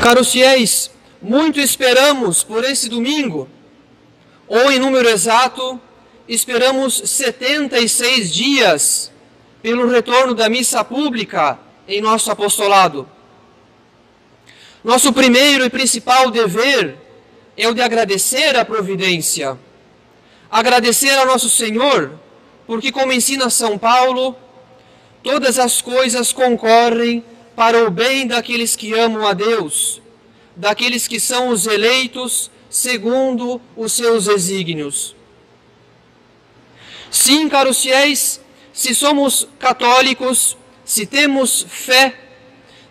Caros fiéis, muito esperamos por esse domingo, ou em número exato, esperamos 76 dias pelo retorno da missa pública em nosso apostolado. Nosso primeiro e principal dever é o de agradecer a providência, agradecer ao nosso Senhor, porque, como ensina São Paulo, todas as coisas concorrem para o bem daqueles que amam a Deus, daqueles que são os eleitos segundo os seus desígnios. Sim, caros fiéis, se somos católicos, se temos fé,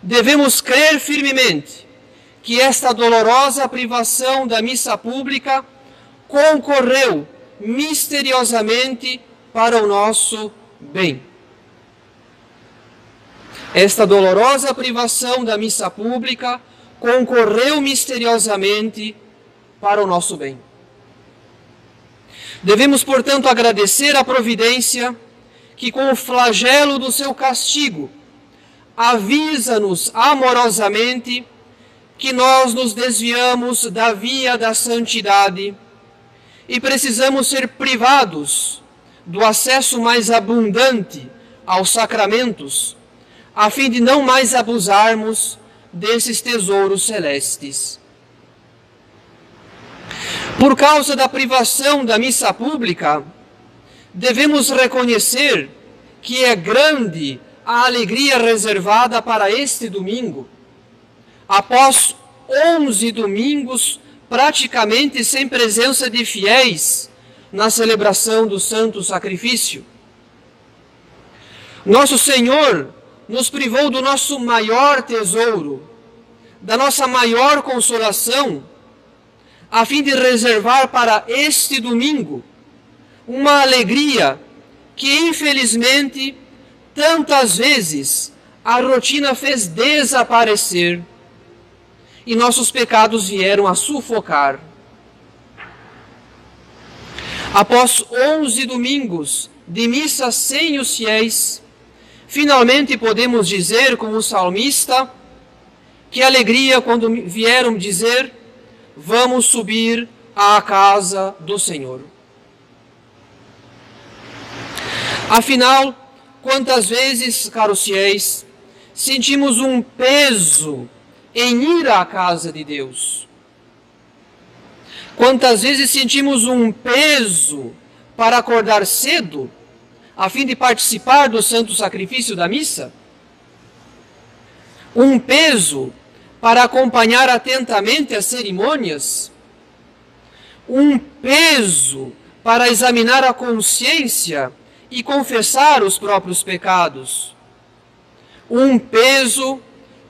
devemos crer firmemente que esta dolorosa privação da missa pública concorreu misteriosamente para o nosso bem. Esta dolorosa privação da missa pública concorreu misteriosamente para o nosso bem. Devemos, portanto, agradecer à providência que, com o flagelo do seu castigo, avisa-nos amorosamente que nós nos desviamos da via da santidade e precisamos ser privados do acesso mais abundante aos sacramentos, a fim de não mais abusarmos desses tesouros celestes. Por causa da privação da missa pública, devemos reconhecer que é grande a alegria reservada para este domingo, após 11 domingos praticamente sem presença de fiéis na celebração do Santo Sacrifício. Nosso Senhor nos privou do nosso maior tesouro, da nossa maior consolação, a fim de reservar para este domingo uma alegria que, infelizmente, tantas vezes a rotina fez desaparecer e nossos pecados vieram a sufocar. Após 11 domingos de missa sem os fiéis, finalmente podemos dizer, como o salmista, que alegria quando vieram dizer: vamos subir à casa do Senhor. Afinal, quantas vezes, caros fiéis, sentimos um peso em ir à casa de Deus? Quantas vezes sentimos um peso para acordar cedo, a fim de participar do santo sacrifício da missa? Um peso para acompanhar atentamente as cerimônias? Um peso para examinar a consciência e confessar os próprios pecados? Um peso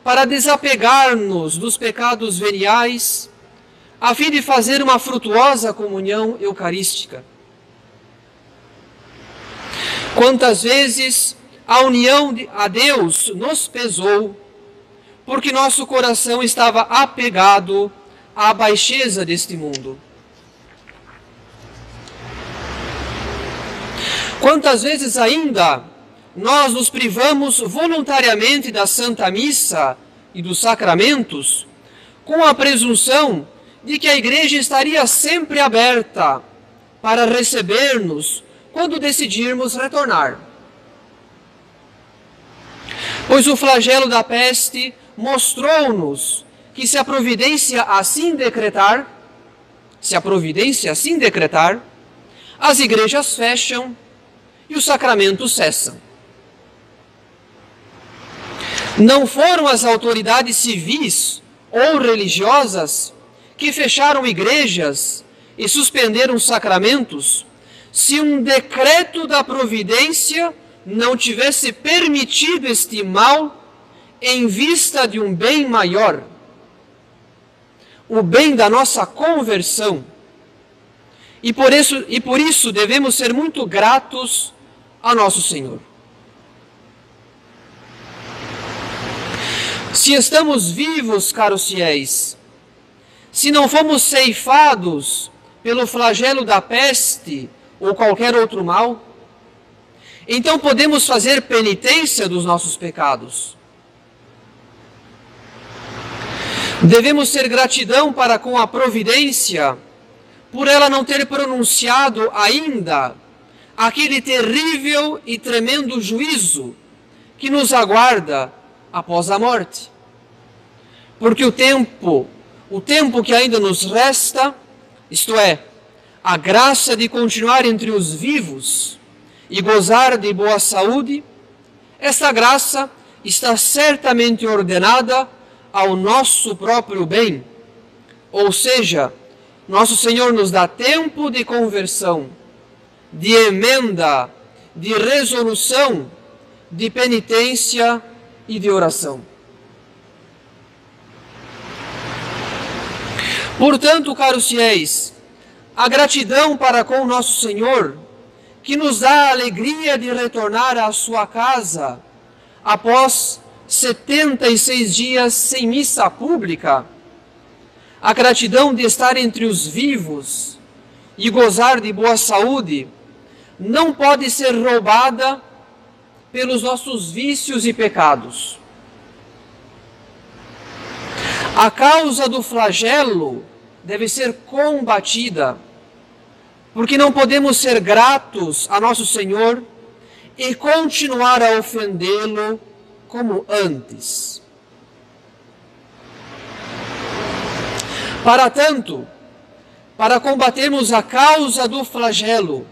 para desapegar-nos dos pecados veniais, a fim de fazer uma frutuosa comunhão eucarística? Quantas vezes a união a Deus nos pesou, porque nosso coração estava apegado à baixeza deste mundo? Quantas vezes ainda nós nos privamos voluntariamente da Santa Missa e dos sacramentos, com a presunção de que a Igreja estaria sempre aberta para receber-nos quando decidirmos retornar? Pois o flagelo da peste mostrou-nos que se a providência assim decretar, as igrejas fecham e os sacramentos cessam. Não foram as autoridades civis ou religiosas que fecharam igrejas e suspenderam sacramentos se um decreto da providência não tivesse permitido este mal em vista de um bem maior, o bem da nossa conversão. E por isso devemos ser muito gratos a nosso Senhor. Se estamos vivos, caros fiéis, se não fomos ceifados pelo flagelo da peste ou qualquer outro mal, então podemos fazer penitência dos nossos pecados. Devemos ter gratidão para com a providência, por ela não ter pronunciado ainda aquele terrível e tremendo juízo que nos aguarda após a morte. Porque o tempo que ainda nos resta, isto é, a graça de continuar entre os vivos e gozar de boa saúde, esta graça está certamente ordenada ao nosso próprio bem. Ou seja, nosso Senhor nos dá tempo de conversão, de emenda, de resolução, de penitência e de oração. Portanto, caros fiéis, a gratidão para com nosso Senhor, que nos dá a alegria de retornar à sua casa após 76 dias sem missa pública, a gratidão de estar entre os vivos e gozar de boa saúde, não pode ser roubada pelos nossos vícios e pecados. A causa do flagelo deve ser combatida, porque não podemos ser gratos a nosso Senhor e continuar a ofendê-lo como antes. Para tanto, para combatermos a causa do flagelo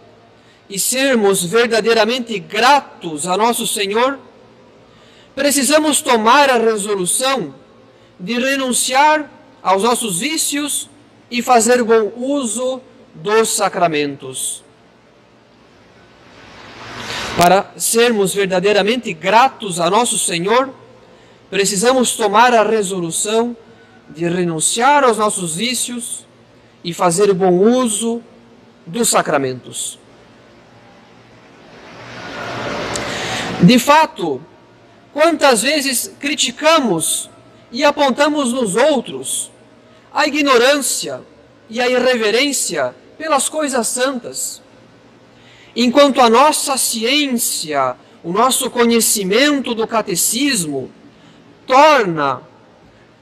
e sermos verdadeiramente gratos a nosso Senhor, precisamos tomar a resolução de renunciar aos nossos vícios e fazer bom uso dos sacramentos. Para sermos verdadeiramente gratos a nosso Senhor, precisamos tomar a resolução de renunciar aos nossos vícios e fazer bom uso dos sacramentos. De fato, quantas vezes criticamos e apontamos nos outros a ignorância e a irreverência pelas coisas santas, enquanto a nossa ciência, o nosso conhecimento do catecismo, torna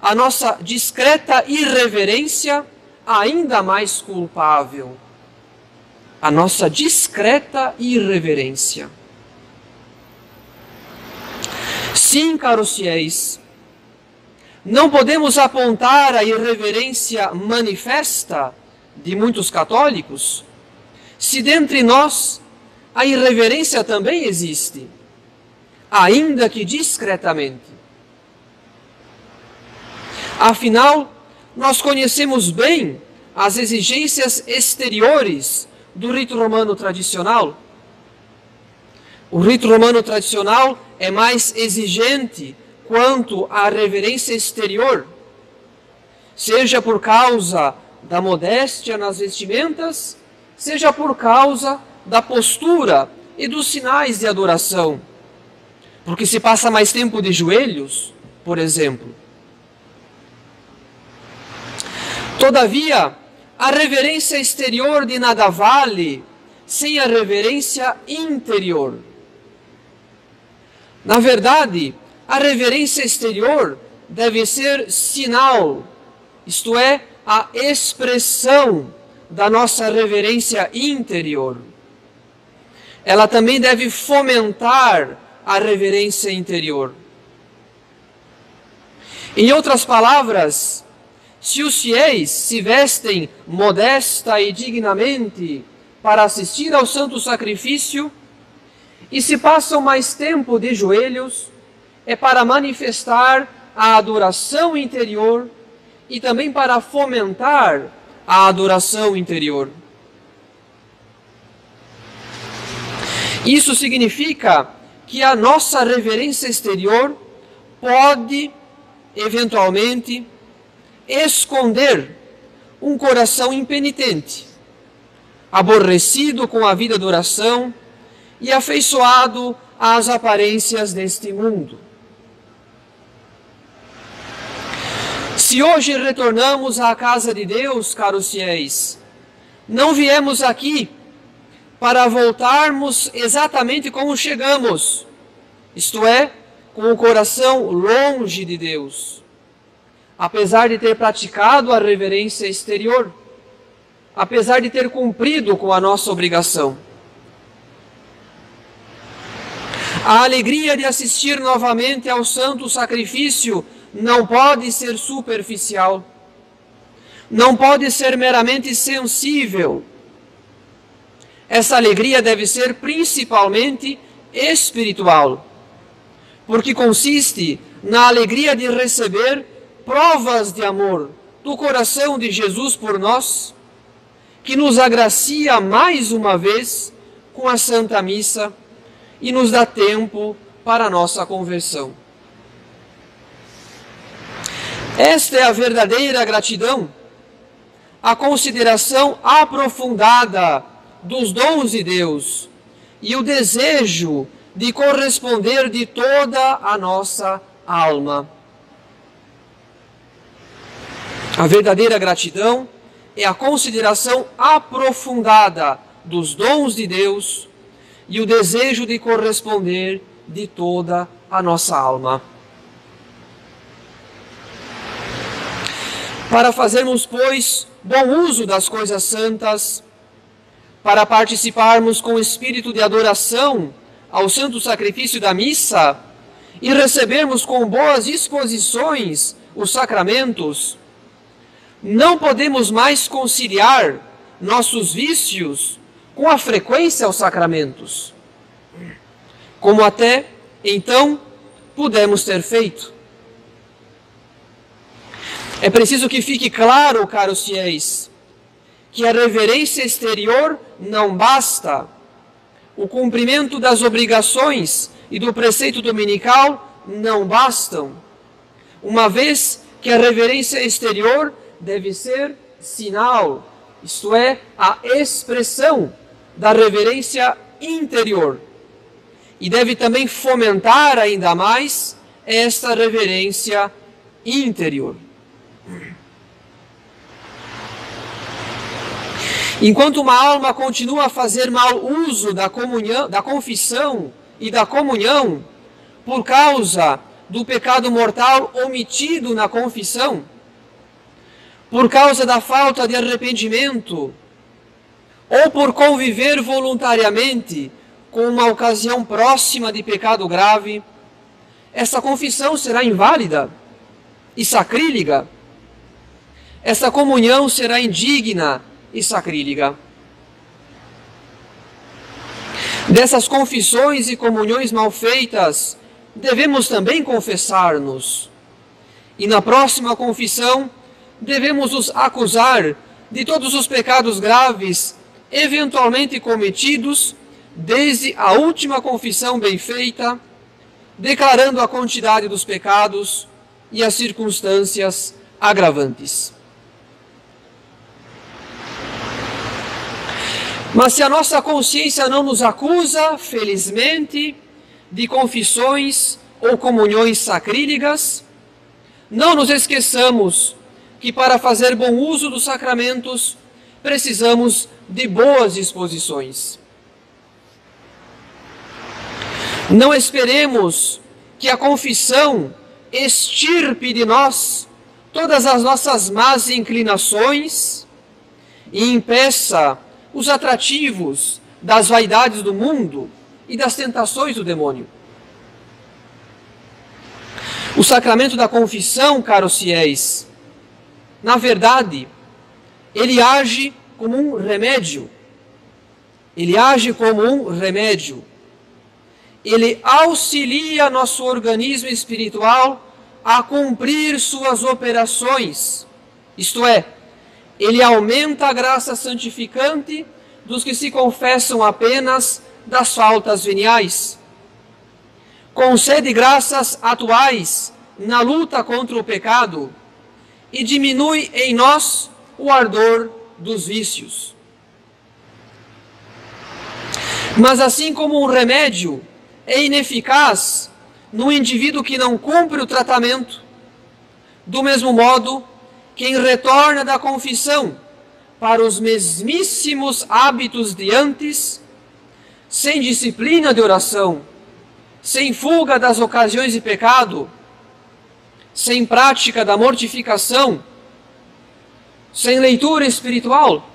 a nossa discreta irreverência ainda mais culpável. A nossa discreta irreverência. Sim, caros fiéis, não podemos apontar a irreverência manifesta de muitos católicos, se dentre nós a irreverência também existe, ainda que discretamente. Afinal, nós conhecemos bem as exigências exteriores do rito romano tradicional. O rito romano tradicional é mais exigente quanto à reverência exterior, seja por causa da modéstia nas vestimentas, seja por causa da postura e dos sinais de adoração, porque se passa mais tempo de joelhos, por exemplo. Todavia, a reverência exterior de nada vale sem a reverência interior. Na verdade, a reverência exterior deve ser sinal, isto é, a expressão da nossa reverência interior. Ela também deve fomentar a reverência interior. Em outras palavras, se os fiéis se vestem modesta e dignamente para assistir ao santo sacrifício e se passam mais tempo de joelhos, é para manifestar a adoração interior e também para fomentar a adoração interior. Isso significa que a nossa reverência exterior pode, eventualmente, esconder um coração impenitente, aborrecido com a vida de oração e afeiçoado às aparências deste mundo. Se hoje retornamos à casa de Deus, caros fiéis, não viemos aqui para voltarmos exatamente como chegamos, isto é, com o coração longe de Deus, apesar de ter praticado a reverência exterior, apesar de ter cumprido com a nossa obrigação. A alegria de assistir novamente ao santo sacrifício não pode ser superficial, não pode ser meramente sensível. Essa alegria deve ser principalmente espiritual, porque consiste na alegria de receber provas de amor do coração de Jesus por nós, que nos agracia mais uma vez com a Santa Missa e nos dá tempo para a nossa conversão. Esta é a verdadeira gratidão, a consideração aprofundada dos dons de Deus e o desejo de corresponder de toda a nossa alma. A verdadeira gratidão é a consideração aprofundada dos dons de Deus e o desejo de corresponder de toda a nossa alma. Para fazermos, pois, bom uso das coisas santas, para participarmos com espírito de adoração ao santo sacrifício da missa e recebermos com boas disposições os sacramentos, não podemos mais conciliar nossos vícios com a frequência aos sacramentos, como até então pudemos ter feito. É preciso que fique claro, caros fiéis, que a reverência exterior não basta. O cumprimento das obrigações e do preceito dominical não bastam, uma vez que a reverência exterior deve ser sinal, isto é, a expressão da reverência interior, e deve também fomentar ainda mais esta reverência interior. Enquanto uma alma continua a fazer mau uso da comunhão, da confissão e da comunhão, por causa do pecado mortal omitido na confissão, por causa da falta de arrependimento, ou por conviver voluntariamente com uma ocasião próxima de pecado grave, essa confissão será inválida e sacrílega. Essa comunhão será indigna e sacrílega. Dessas confissões e comunhões mal feitas, devemos também confessar-nos. E na próxima confissão, devemos nos acusar de todos os pecados graves, eventualmente cometidos, desde a última confissão bem feita, declarando a quantidade dos pecados e as circunstâncias agravantes. Mas se a nossa consciência não nos acusa, felizmente, de confissões ou comunhões sacrílegas, não nos esqueçamos que para fazer bom uso dos sacramentos, precisamos de boas disposições. Não esperemos que a confissão extirpe de nós todas as nossas más inclinações e impeça os atrativos das vaidades do mundo e das tentações do demônio. O sacramento da confissão, caros fiéis, na verdade, ele age como um remédio. Ele age como um remédio. Ele auxilia nosso organismo espiritual a cumprir suas operações. Isto é, ele aumenta a graça santificante dos que se confessam apenas das faltas veniais. Concede graças atuais na luta contra o pecado e diminui em nós o ardor dos vícios. Mas assim como um remédio é ineficaz no indivíduo que não cumpre o tratamento, do mesmo modo, quem retorna da confissão para os mesmíssimos hábitos de antes, sem disciplina de oração, sem fuga das ocasiões de pecado, sem prática da mortificação, sem leitura espiritual,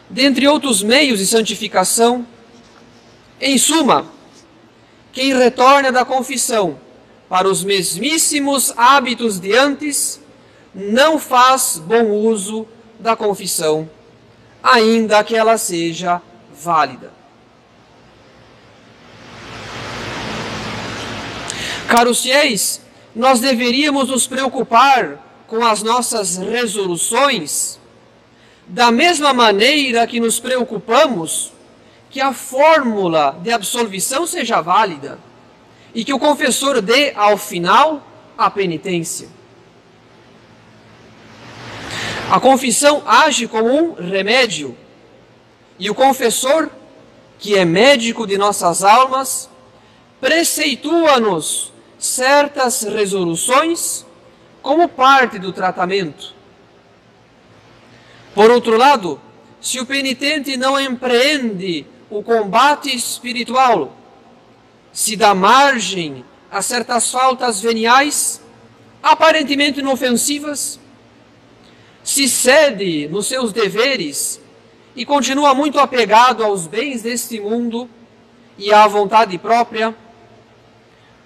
dentre outros meios de santificação, em suma, quem retorna da confissão para os mesmíssimos hábitos de antes, não faz bom uso da confissão, ainda que ela seja válida. Caros fiéis, nós deveríamos nos preocupar com as nossas resoluções da mesma maneira que nos preocupamos que a fórmula de absolvição seja válida e que o confessor dê ao final a penitência. A confissão age como um remédio e o confessor, que é médico de nossas almas, preceitua-nos certas resoluções como parte do tratamento. Por outro lado, se o penitente não empreende o combate espiritual, se dá margem a certas faltas veniais, aparentemente inofensivas, se cede nos seus deveres e continua muito apegado aos bens deste mundo e à vontade própria,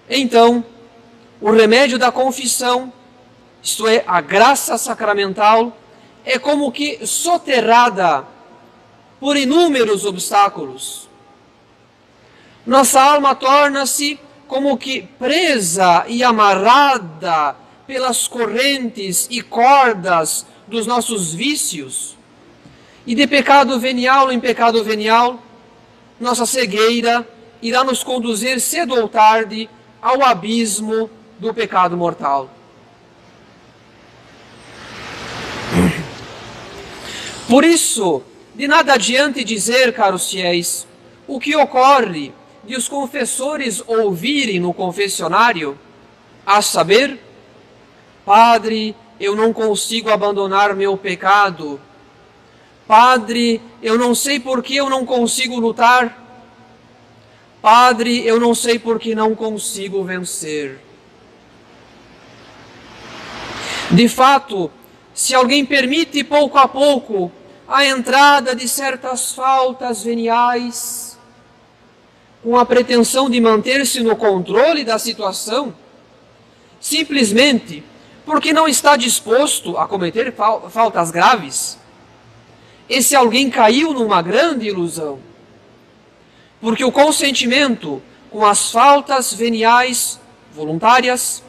então o remédio da confissão, isto é, a graça sacramental, é como que soterrada por inúmeros obstáculos. Nossa alma torna-se como que presa e amarrada pelas correntes e cordas dos nossos vícios, e de pecado venial em pecado venial, nossa cegueira irá nos conduzir cedo ou tarde ao abismo do pecado mortal. Por isso, de nada adianta dizer, caros fiéis, o que ocorre de os confessores ouvirem no confessionário, a saber, Padre, eu não consigo abandonar meu pecado. Padre, eu não sei por que eu não consigo lutar. Padre, eu não sei por que não consigo vencer. De fato, se alguém permite pouco a pouco a entrada de certas faltas veniais, com a pretensão de manter-se no controle da situação, simplesmente porque não está disposto a cometer faltas graves, esse alguém caiu numa grande ilusão, porque o consentimento com as faltas veniais voluntárias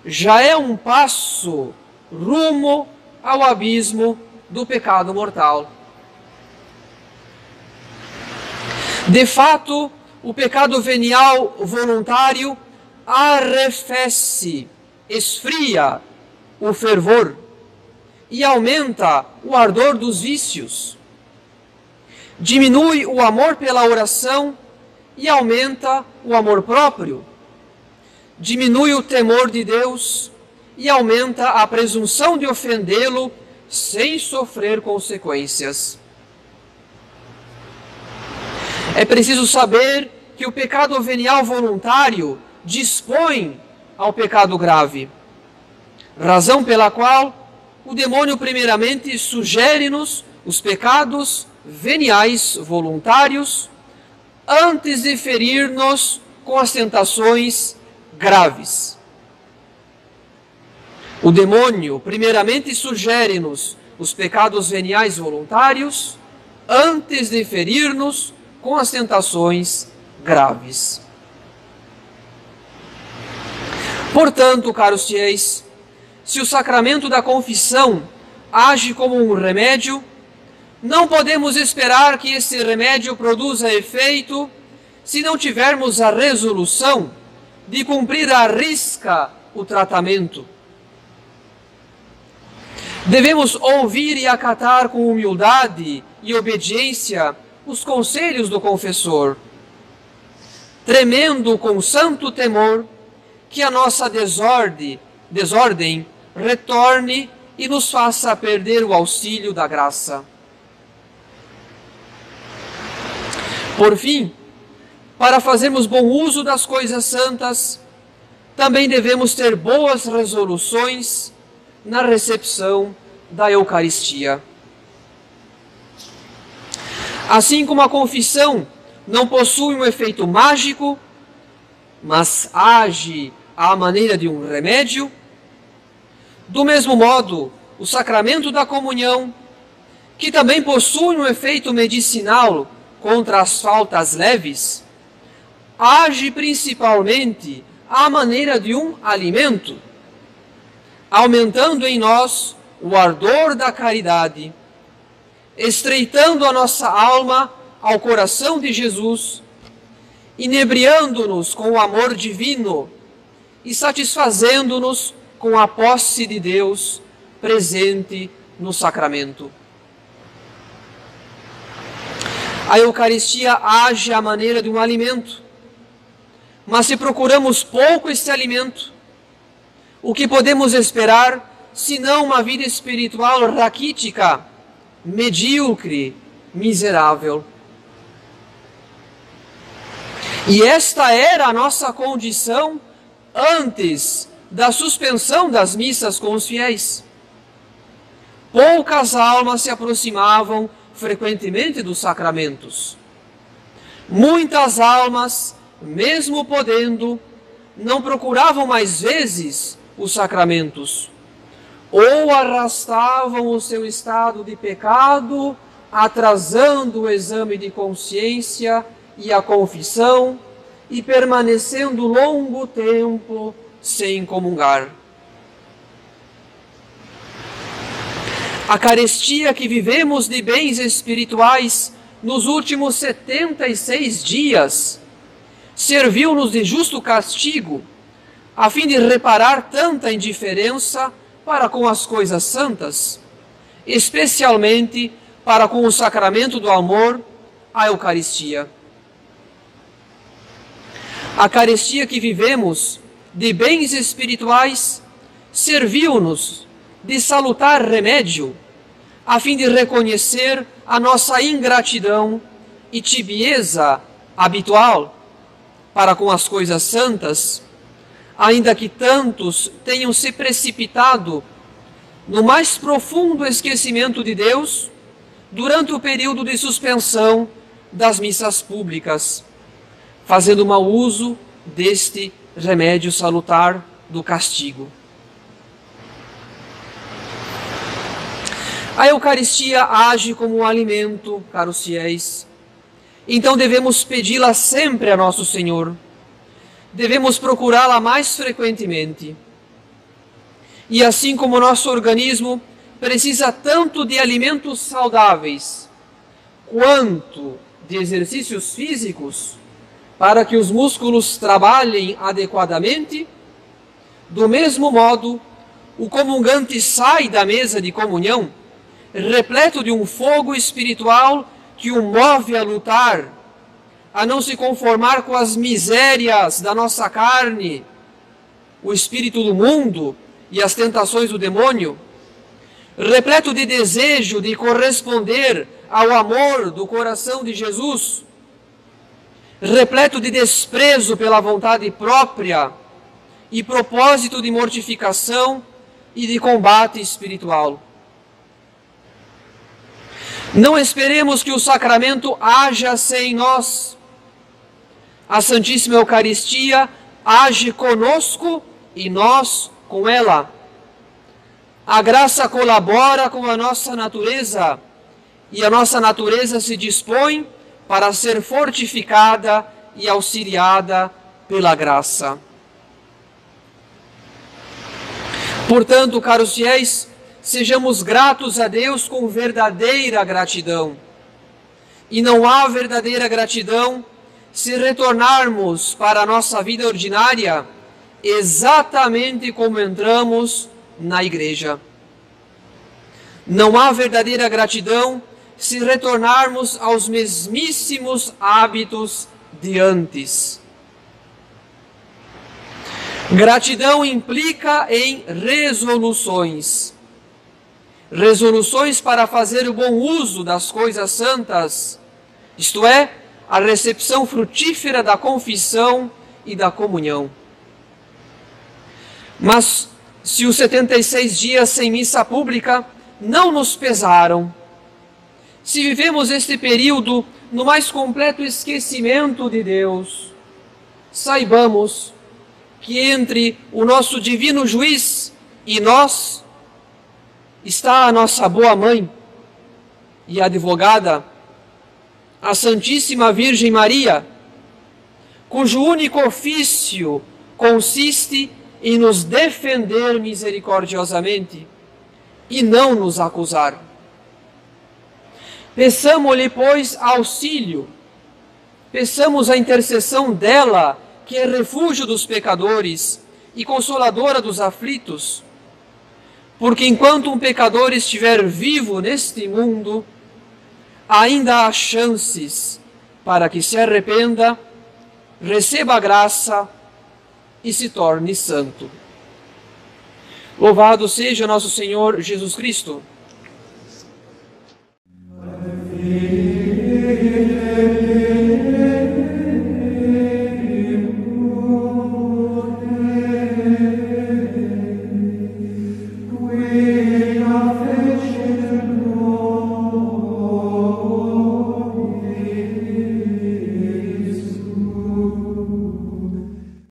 já é um passo rumo ao abismo do pecado mortal. De fato, o pecado venial voluntário arrefece, esfria o fervor e aumenta o ardor dos vícios. Diminui o amor pela oração e aumenta o amor próprio. Diminui o temor de Deus e aumenta a presunção de ofendê-lo sem sofrer consequências. É preciso saber que o pecado venial voluntário dispõe ao pecado grave, razão pela qual o demônio primeiramente sugere-nos os pecados veniais voluntários antes de ferir-nos com as tentações graves. O demônio primeiramente sugere-nos os pecados veniais voluntários antes de ferir-nos com as tentações graves. Portanto, caros fiéis, se o sacramento da confissão age como um remédio, não podemos esperar que esse remédio produza efeito se não tivermos a resolução de cumprir à risca o tratamento. Devemos ouvir e acatar com humildade e obediência os conselhos do confessor, tremendo com santo temor que a nossa desordem retorne e nos faça perder o auxílio da graça. Por fim, para fazermos bom uso das coisas santas, também devemos ter boas resoluções na recepção da Eucaristia. Assim como a confissão não possui um efeito mágico, mas age à maneira de um remédio, do mesmo modo, o sacramento da comunhão, que também possui um efeito medicinal contra as faltas leves, age principalmente à maneira de um alimento, aumentando em nós o ardor da caridade, estreitando a nossa alma ao coração de Jesus, inebriando-nos com o amor divino e satisfazendo-nos com a posse de Deus presente no sacramento. A Eucaristia age à maneira de um alimento, mas se procuramos pouco este alimento, o que podemos esperar senão uma vida espiritual raquítica, medíocre, miserável? E esta era a nossa condição antes da suspensão das missas com os fiéis. Poucas almas se aproximavam frequentemente dos sacramentos. Muitas almas, mesmo podendo, não procuravam mais vezes os sacramentos, ou arrastavam o seu estado de pecado, atrasando o exame de consciência e a confissão, e permanecendo longo tempo sem comungar. A carestia que vivemos de bens espirituais nos últimos 76 dias serviu-nos de justo castigo, a fim de reparar tanta indiferença para com as coisas santas, especialmente para com o sacramento do amor, a Eucaristia. A carestia que vivemos de bens espirituais serviu-nos de salutar remédio, a fim de reconhecer a nossa ingratidão e tibieza habitual para com as coisas santas, ainda que tantos tenham se precipitado no mais profundo esquecimento de Deus durante o período de suspensão das missas públicas, fazendo mau uso deste remédio salutar do castigo. A Eucaristia age como um alimento, caros fiéis. Então devemos pedi-la sempre a nosso Senhor. Devemos procurá-la mais frequentemente. E assim como o nosso organismo precisa tanto de alimentos saudáveis, quanto de exercícios físicos, para que os músculos trabalhem adequadamente, do mesmo modo, o comungante sai da mesa de comunhão repleto de um fogo espiritual que o move a lutar, a não se conformar com as misérias da nossa carne, o espírito do mundo e as tentações do demônio, repleto de desejo de corresponder ao amor do coração de Jesus, repleto de desprezo pela vontade própria e propósito de mortificação e de combate espiritual. Não esperemos que o sacramento haja sem nós. A Santíssima Eucaristia age conosco e nós com ela. A graça colabora com a nossa natureza e a nossa natureza se dispõe para ser fortificada e auxiliada pela graça. Portanto, caros fiéis, sejamos gratos a Deus com verdadeira gratidão. E não há verdadeira gratidão se retornarmos para a nossa vida ordinária exatamente como entramos na igreja. Não há verdadeira gratidão se retornarmos aos mesmíssimos hábitos de antes. Gratidão implica em resoluções. Resoluções para fazer o bom uso das coisas santas, isto é, a recepção frutífera da confissão e da comunhão. Mas se os 76 dias sem missa pública não nos pesaram, se vivemos este período no mais completo esquecimento de Deus, saibamos que entre o nosso divino juiz e nós está a nossa boa mãe e advogada, a Santíssima Virgem Maria, cujo único ofício consiste em nos defender misericordiosamente e não nos acusar. Peçamo-lhe, pois, auxílio, peçamos a intercessão dela, que é refúgio dos pecadores e consoladora dos aflitos, porque enquanto um pecador estiver vivo neste mundo, ainda há chances para que se arrependa, receba a graça e se torne santo. Louvado seja nosso Senhor Jesus Cristo.